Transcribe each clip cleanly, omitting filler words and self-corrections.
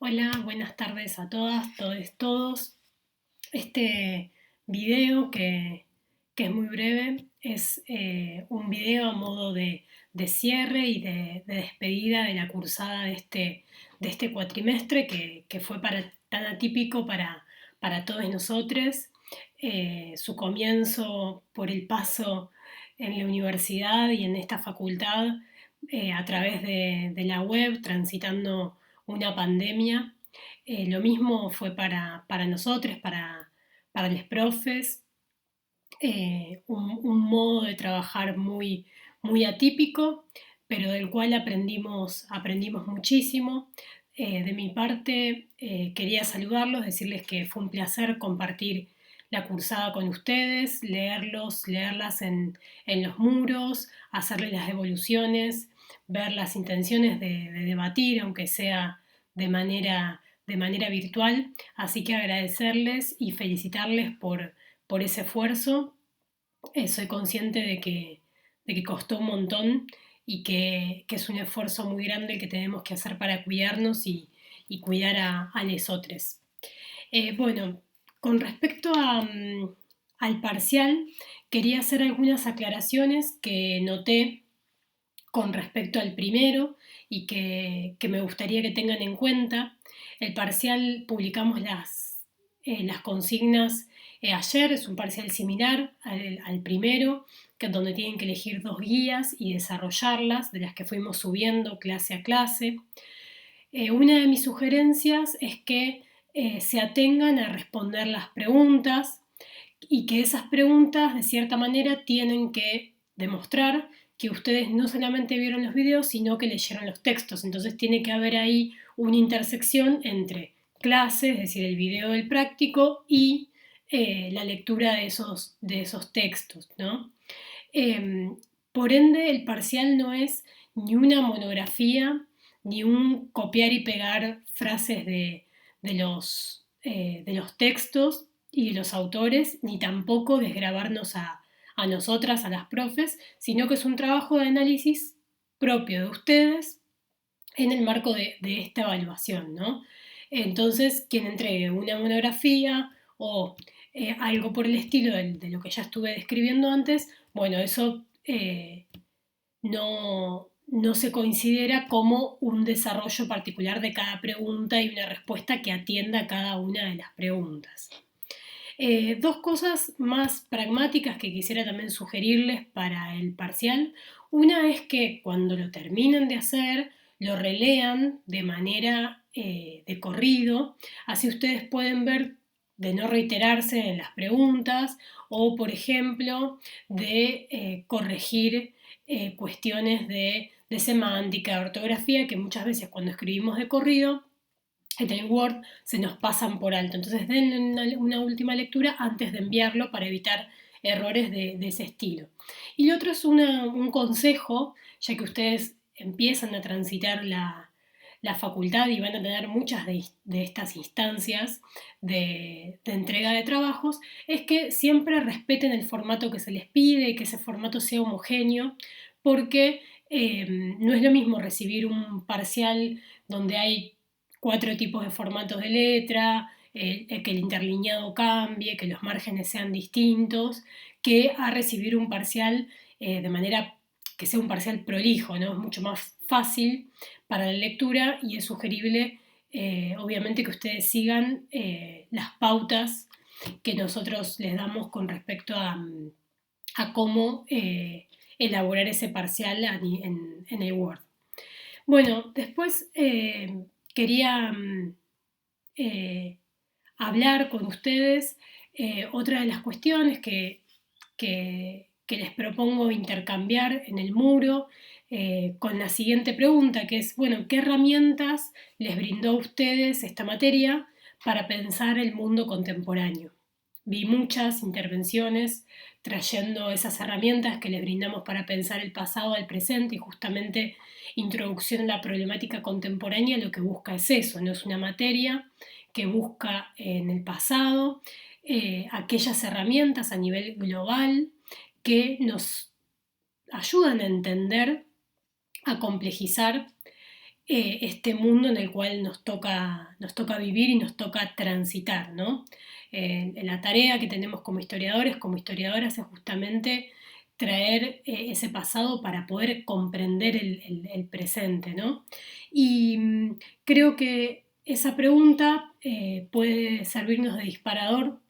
Hola, buenas tardes a todas, todos. Este video que es muy breve es un video a modo de cierre y de despedida de la cursada de este cuatrimestre que fue tan atípico para todos nosotros. Su comienzo por el paso en la universidad y en esta facultad a través de la web, transitando una pandemia. Lo mismo fue para nosotros, para los profes, un modo de trabajar muy atípico, pero del cual aprendimos muchísimo. De mi parte, quería saludarlos, decirles que fue un placer compartir la cursada con ustedes, leerlas en los muros, hacerles las devoluciones, ver las intenciones de debatir, aunque sea de manera virtual. Así que agradecerles y felicitarles por ese esfuerzo. Soy consciente de que costó un montón y que es un esfuerzo muy grande el que tenemos que hacer para cuidarnos y cuidar a los otros. Bueno, con respecto al parcial, quería hacer algunas aclaraciones que noté con respecto al primero y que me gustaría que tengan en cuenta. El parcial publicamos las consignas ayer, es un parcial similar al primero, donde tienen que elegir dos guías y desarrollarlas, de las que fuimos subiendo clase a clase. Una de mis sugerencias es que se atengan a responder las preguntas y que esas preguntas de cierta manera tienen que demostrar que ustedes no solamente vieron los videos, sino que leyeron los textos. Entonces tiene que haber ahí una intersección entre clase, es decir, el video del práctico, y la lectura de esos textos, ¿no? Por ende, el parcial no es ni una monografía, ni un copiar y pegar frases de los textos y de los autores, ni tampoco desgravarnos a nosotras, a las profes, sino que es un trabajo de análisis propio de ustedes en el marco de esta evaluación, ¿no? Entonces, quien entregue una monografía o algo por el estilo de lo que ya estuve describiendo antes, bueno, eso no se considera como un desarrollo particular de cada pregunta y una respuesta que atienda a cada una de las preguntas. Dos cosas más pragmáticas que quisiera también sugerirles para el parcial. Una es que cuando lo terminen de hacer, lo relean de manera de corrido, así ustedes pueden ver de no reiterarse en las preguntas o, por ejemplo, de corregir cuestiones de semántica, de ortografía, que muchas veces cuando escribimos de corrido en el Word se nos pasan por alto. Entonces denle una última lectura antes de enviarlo para evitar errores de ese estilo. Y lo otro es un consejo, ya que ustedes empiezan a transitar la facultad y van a tener muchas de estas instancias de entrega de trabajos, es que siempre respeten el formato que se les pide y que ese formato sea homogéneo, porque no es lo mismo recibir un parcial donde hay 4 tipos de formatos de letra, que el interlineado cambie, que los márgenes sean distintos, que a recibir un parcial de manera que sea un parcial prolijo, ¿no? Es mucho más fácil para la lectura y es sugerible, obviamente, que ustedes sigan las pautas que nosotros les damos con respecto a cómo elaborar ese parcial en el Word. Bueno, después quería eh, hablar con ustedes otra de las cuestiones que les propongo intercambiar en el muro con la siguiente pregunta, que es, bueno, ¿qué herramientas les brindó a ustedes esta materia para pensar el mundo contemporáneo? Vi muchas intervenciones trayendo esas herramientas que les brindamos para pensar el pasado al presente, y justamente introducción a la problemática contemporánea lo que busca es eso, no es una materia que busca en el pasado aquellas herramientas a nivel global que nos ayudan a entender, a complejizar este mundo en el cual nos toca vivir y nos toca transitar, ¿no? La tarea que tenemos como historiadores, como historiadoras, es justamente traer ese pasado para poder comprender el presente, ¿no? Y creo que esa pregunta puede servirnos de disparador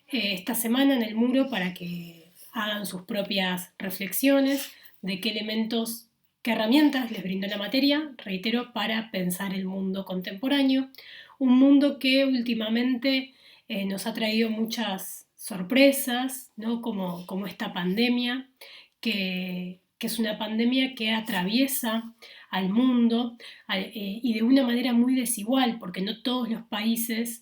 esta semana en el muro para que hagan sus propias reflexiones de qué elementos, qué herramientas les brinda la materia, reitero, para pensar el mundo contemporáneo, un mundo que últimamente nos ha traído muchas sorpresas, ¿no? Como esta pandemia, que es una pandemia que atraviesa al mundo y de una manera muy desigual, porque no todos los países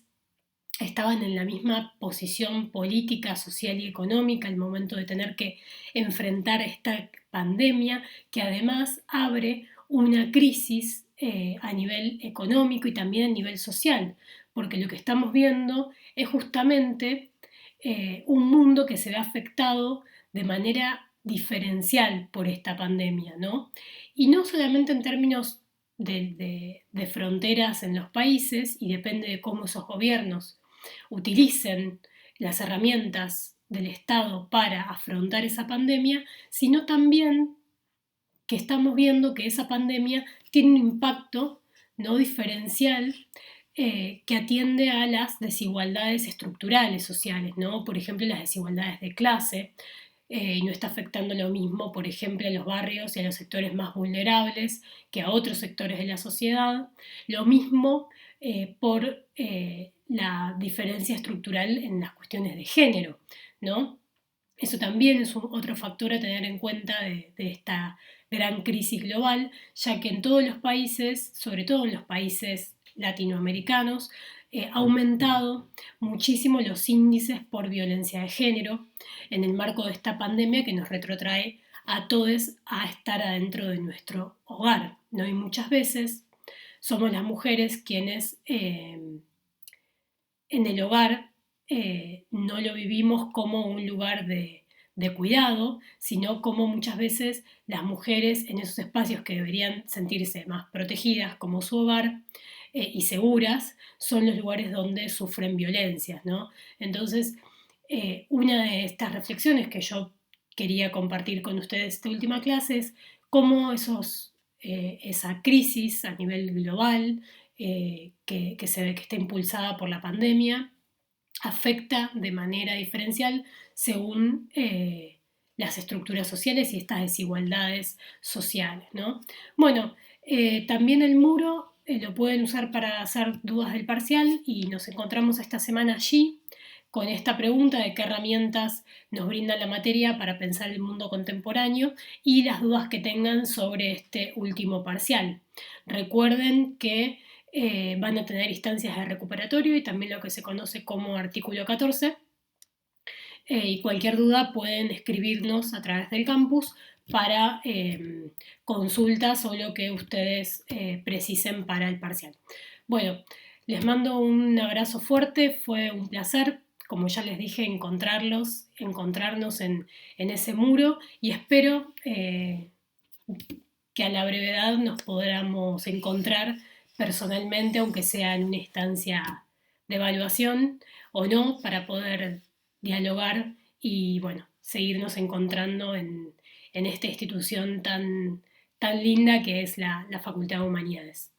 estaban en la misma posición política, social y económica al momento de tener que enfrentar esta pandemia, que además abre una crisis a nivel económico y también a nivel social, porque lo que estamos viendo es justamente un mundo que se ve afectado de manera diferencial por esta pandemia, ¿no? Y no solamente en términos de fronteras en los países, y depende de cómo esos gobiernos utilicen las herramientas del Estado para afrontar esa pandemia, sino también que estamos viendo que esa pandemia tiene un impacto no diferencial que atiende a las desigualdades estructurales sociales, ¿no? Por ejemplo, las desigualdades de clase, y no está afectando lo mismo, por ejemplo, a los barrios y a los sectores más vulnerables que a otros sectores de la sociedad. Lo mismo por la diferencia estructural en las cuestiones de género, ¿no? Eso también es otro factor a tener en cuenta de esta gran crisis global, ya que en todos los países, sobre todo en los países latinoamericanos, ha aumentado muchísimo los índices por violencia de género en el marco de esta pandemia que nos retrotrae a todos a estar adentro de nuestro hogar, ¿no? Y muchas veces somos las mujeres quienes en el hogar no lo vivimos como un lugar de cuidado, sino como muchas veces las mujeres en esos espacios que deberían sentirse más protegidas como su hogar y seguras, son los lugares donde sufren violencias, ¿no? Entonces, una de estas reflexiones que yo quería compartir con ustedes esta última clase es cómo esa crisis a nivel global que se ve que está impulsada por la pandemia afecta de manera diferencial según las estructuras sociales y estas desigualdades sociales, ¿no? Bueno, también el muro lo pueden usar para hacer dudas del parcial y nos encontramos esta semana allí con esta pregunta de qué herramientas nos brinda la materia para pensar el mundo contemporáneo y las dudas que tengan sobre este último parcial. Recuerden que van a tener instancias de recuperatorio y también lo que se conoce como artículo 14. Y cualquier duda pueden escribirnos a través del campus para consultas o lo que ustedes precisen para el parcial. Bueno, les mando un abrazo fuerte, fue un placer, como ya les dije, encontrarnos en ese muro y espero que a la brevedad nos podamos encontrar personalmente, aunque sea en una instancia de evaluación o no, para poder dialogar y, bueno, seguirnos encontrando en esta institución tan linda que es la Facultad de Humanidades.